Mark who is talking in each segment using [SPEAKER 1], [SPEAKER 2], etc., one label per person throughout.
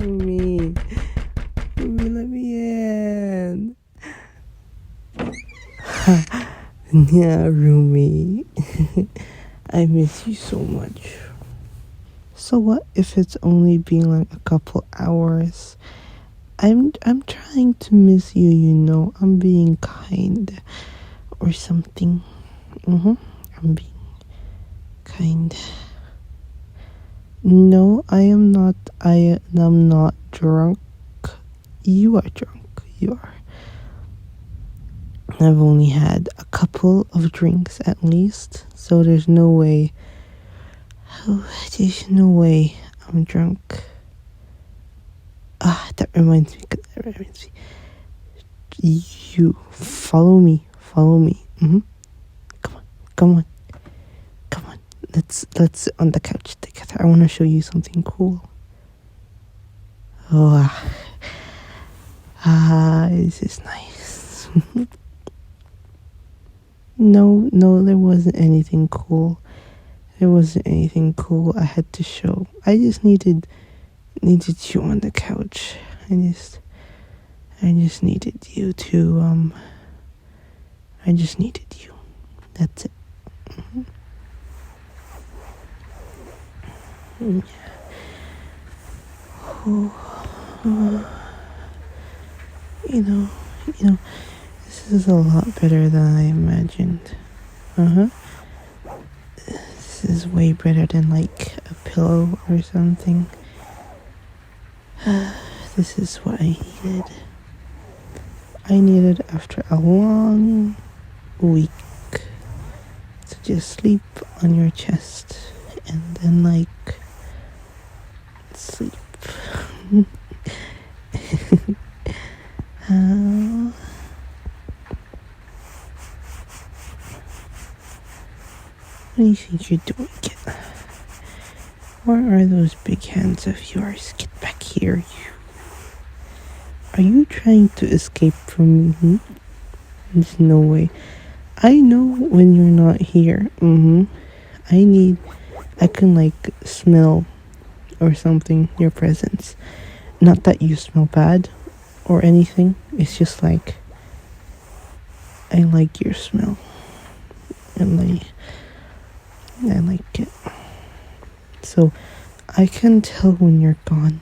[SPEAKER 1] Roomie, let me in. Yeah, Roomie. I miss you so much. So what if it's only been like a couple hours? I'm trying to miss you, you know. I'm being kind or something. I'm being kind. No, I am not. I am not drunk. You are drunk. You are. I've only had a couple of drinks at least, so there's no way. Oh, there's no way I'm drunk. That reminds me. You follow me. Come on. Let's sit on the couch together. I want to show you something cool. This is nice. No, there wasn't anything cool. I had to show. I just needed you on the couch. I just needed you to I just needed you. That's it. You know, this is a lot better than I imagined. This is way better than like a pillow or something. This is what I needed. I needed after a long week to just sleep on your chest and then like sleep. What do you think you're doing, kid? Where are those big hands of yours? Get back here, you. Are you trying to escape from me? There's no way. I know when you're not here. I can like smell or something your presence. Not that you smell bad or anything. It's just like I like your smell. And I like it. So I can tell when you're gone.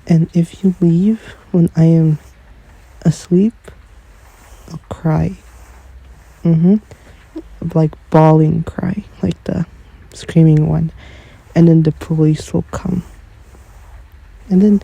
[SPEAKER 1] And if you leave when I am asleep, I'll cry. Like bawling cry, like the screaming one. And then the police will come. And then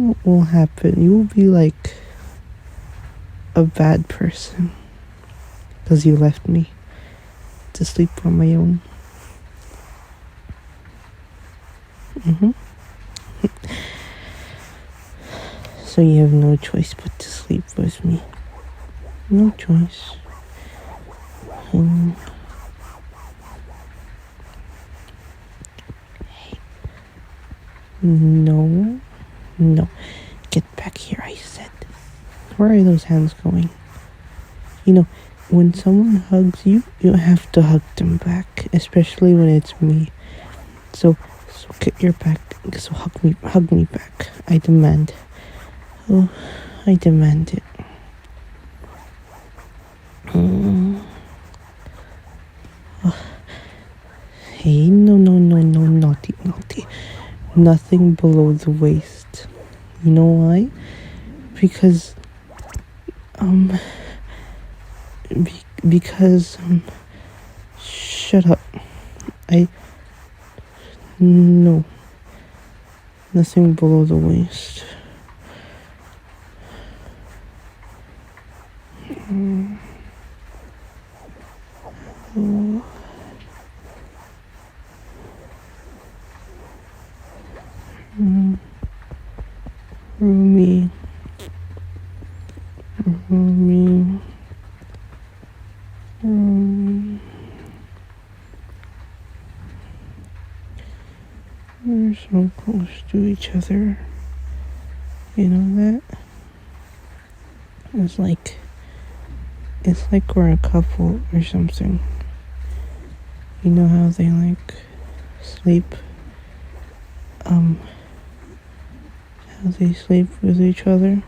[SPEAKER 1] what will happen? You will be like a bad person. Because you left me to sleep on my own. So you have no choice but to sleep with me. No choice. Hey. No. Get back here, I said. Where are those hands going? You know, when someone hugs you, you have to hug them back, especially when it's me. So get your back. So hug me back. I demand. Oh, I demand it. Hey, no, naughty. Nothing below the waist. You know why? Because, shut up. No. Nothing below the waist. Roomie. We're so close to each other. You know that? It's like we're a couple or something. You know how they like sleep how they sleep with each other.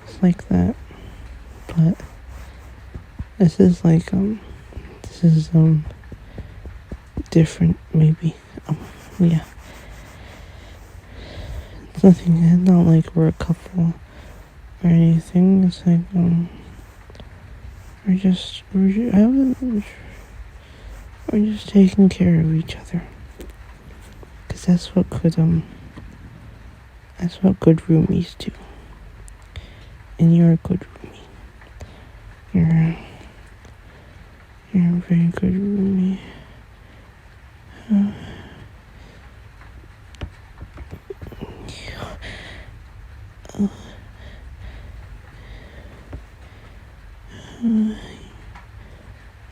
[SPEAKER 1] It's like that. But this is like different maybe. Yeah. It's nothing, it's not like we're a couple or anything. It's like we're just taking care of each other. 'Cause that's what good roomies do. And you're a good roomie. You're a very good roomie.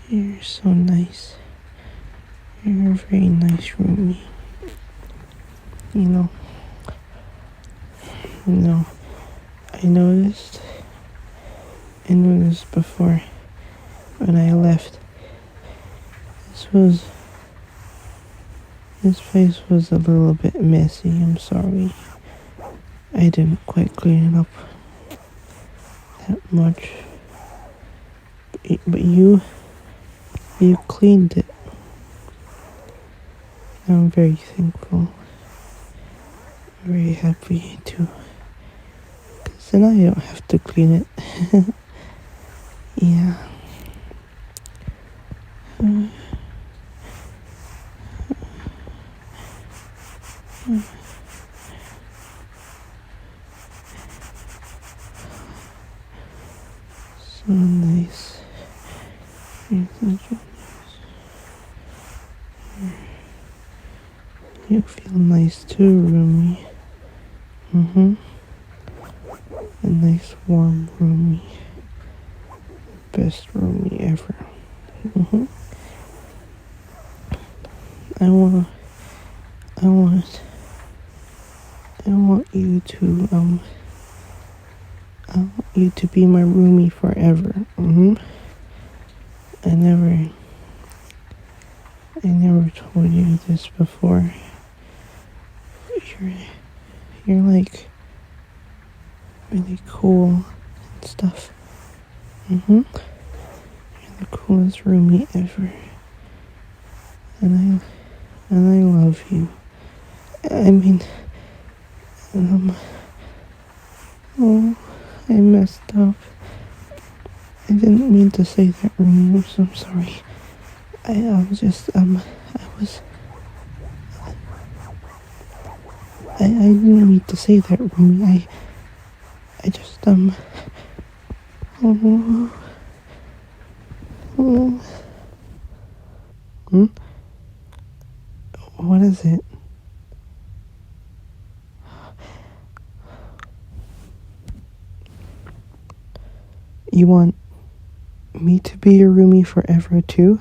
[SPEAKER 1] You're so nice. You're a very nice roomie. You know, I noticed before when I left. This place was a little bit messy. I'm sorry. I didn't quite clean it up that much. But you cleaned it. I'm very thankful. Very happy too. 'Cause then I don't have to clean it. Yeah. So nice. You're such a You feel nice too, roomie. A nice warm roomie. Best roomie ever. I want you to I want you to be my roomie forever. I never told you this before. You're like really cool and stuff. You're the coolest roomie ever. And I love you. I mean, oh, I messed up. I didn't mean to say that, roomie. I'm so sorry. I didn't mean to say that, roomie. I just, What is it? You want me to be your roomie forever too?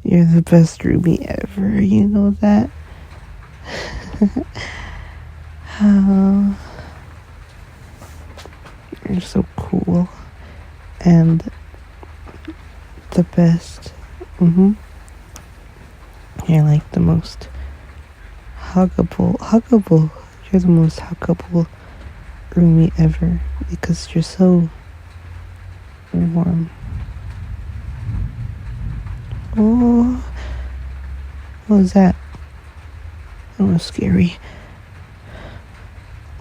[SPEAKER 1] You're the best roomie ever, you know that? You're so cool and the best. You're like the most huggable. You're the most huggable roomie ever because you're so warm. Oh, what was that? That was scary.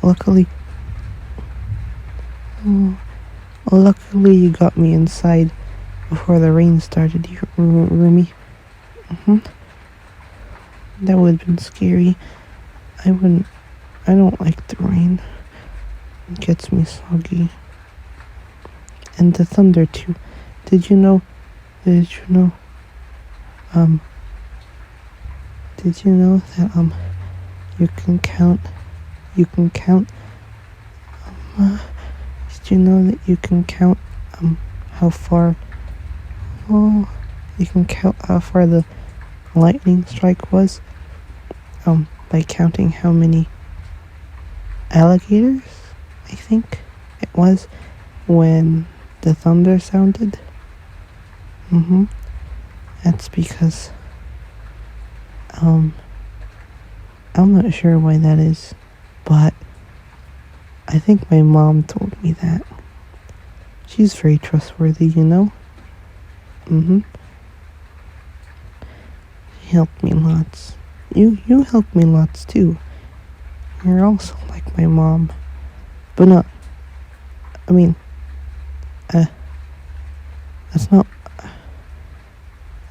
[SPEAKER 1] Luckily you got me inside before the rain started, you roomie. That would have been scary. I don't like the rain. It gets me soggy. And the thunder too. Did you know that you can count did you know that you can count how far the lightning strike was by counting how many alligators I think it was when the thunder sounded? That's because Um, I'm not sure why that is, but I think my mom told me that. She's very trustworthy, you know? She helped me lots. You helped me lots too. You're also like my mom. But not, I mean, that's not,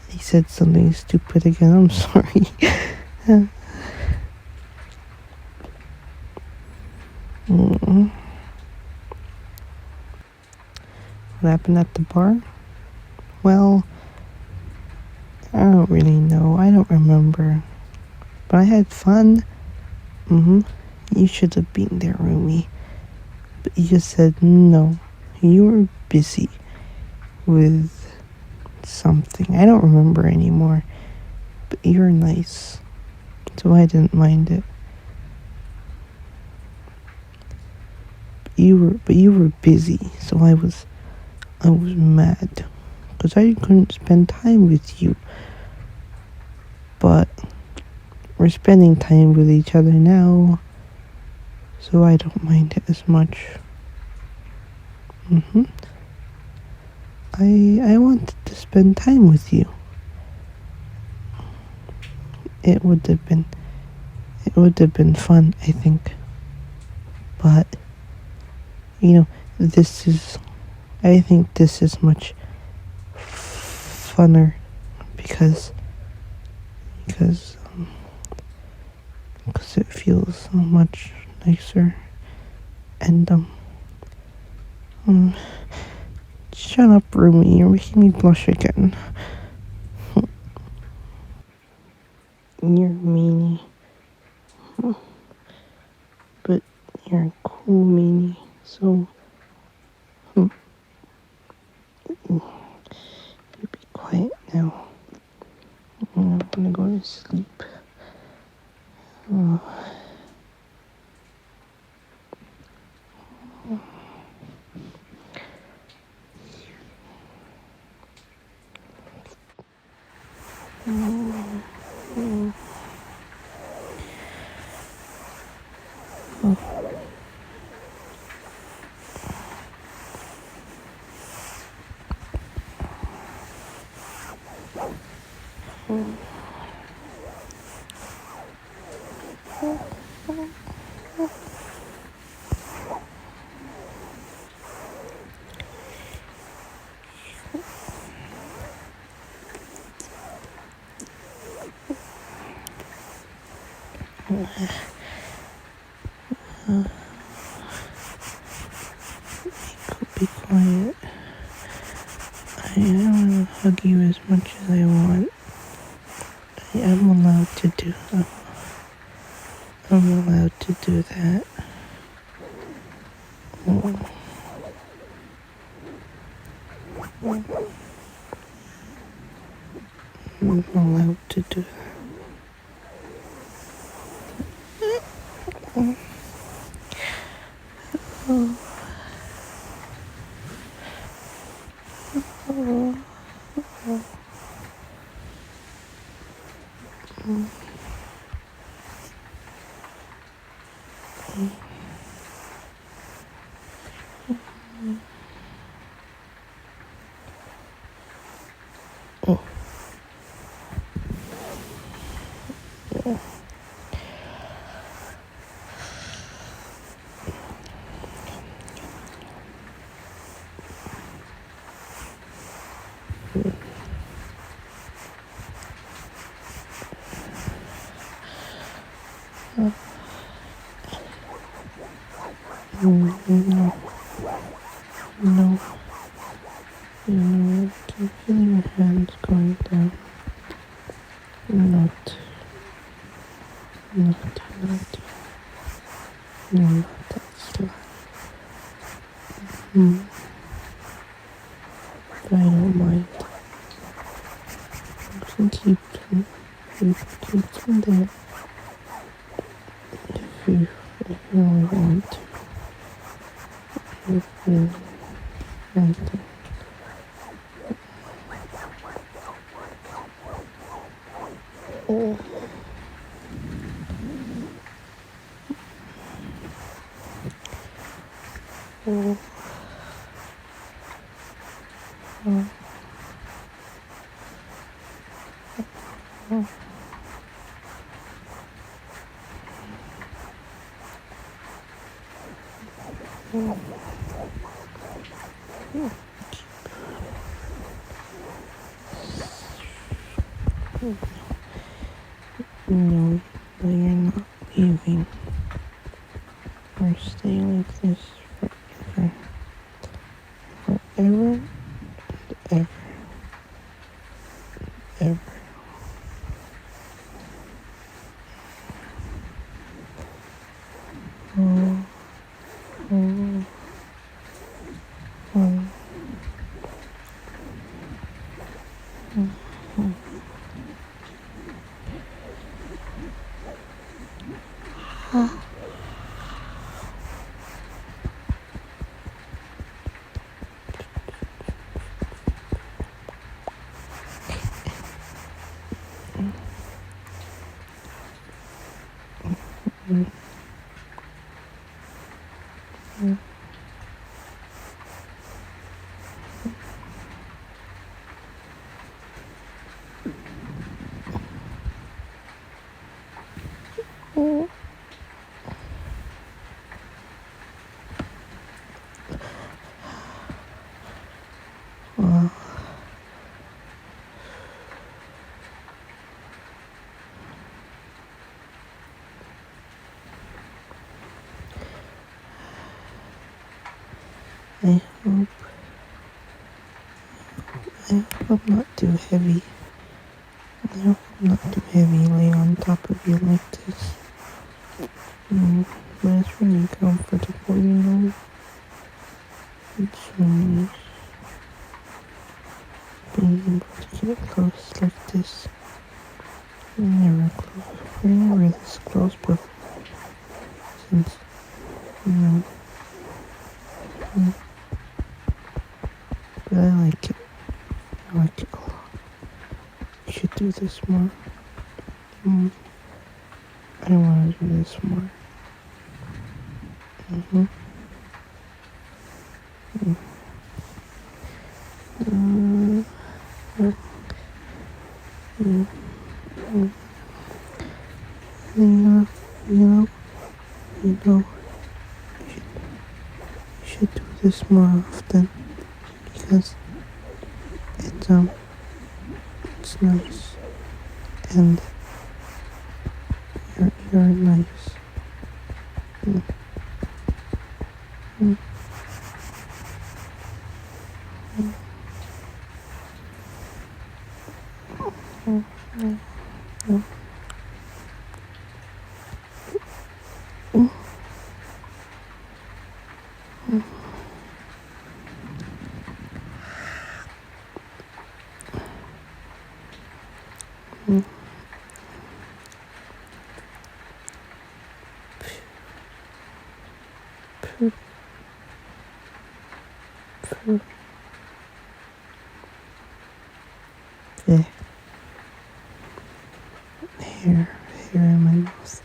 [SPEAKER 1] he said something stupid again, I'm sorry. What happened at the bar? Well, I don't really know. I don't remember. But I had fun. You should have been there, Roomie. But you just said no. You were busy with something. I don't remember anymore. But you were nice. So I didn't mind it. But you were busy, so I was mad. Because I couldn't spend time with you. But we're spending time with each other now, so I don't mind it as much. I wanted to spend time with you. It would have been fun, I think. But I think this is much funner because it feels so much nicer. And shut up, Roomie. You're making me blush again. You're meanie, but you're a cool meanie. So you be quiet now. I'm gonna go to sleep. Be quiet. I don't want to hug you as much as I want. I am allowed to do that. I'm allowed to do that. I'm allowed to do that. No. I can feel your hands going down. Not. You're not that sly. But I don't mind. You can keep them there if you really want to. If you want to. Oh. No, but you're not leaving. Or staying like this forever. Forever and ever. Ever. Oh, oh, oh, oh, oh. Well, I hope not too heavy. I hope not too heavy laying on top of you like this. But it's really comfortable, you know. It's so nice being able to get close like this. We're never this close before. Since, you know. But I like it. I like it a lot. You should do this more. I want to do this more. You know, you should do this more often because it's nice and you're nice. Yeah. Hair in my mouth.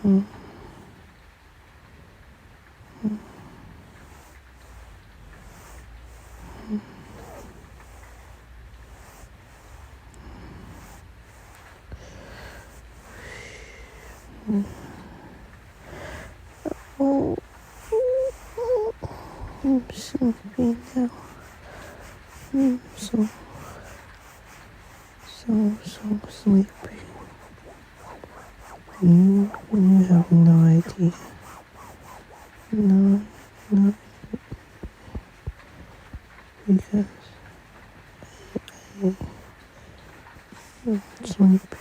[SPEAKER 1] Mm. Oh, I'm sleepy now. I'm so sleepy. You have no idea. No, because I'm sleepy.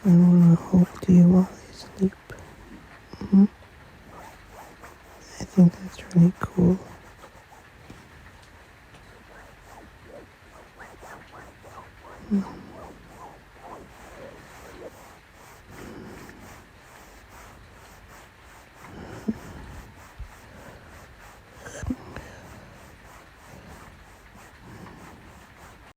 [SPEAKER 1] I wanna hold you while I sleep. I think that's really cool.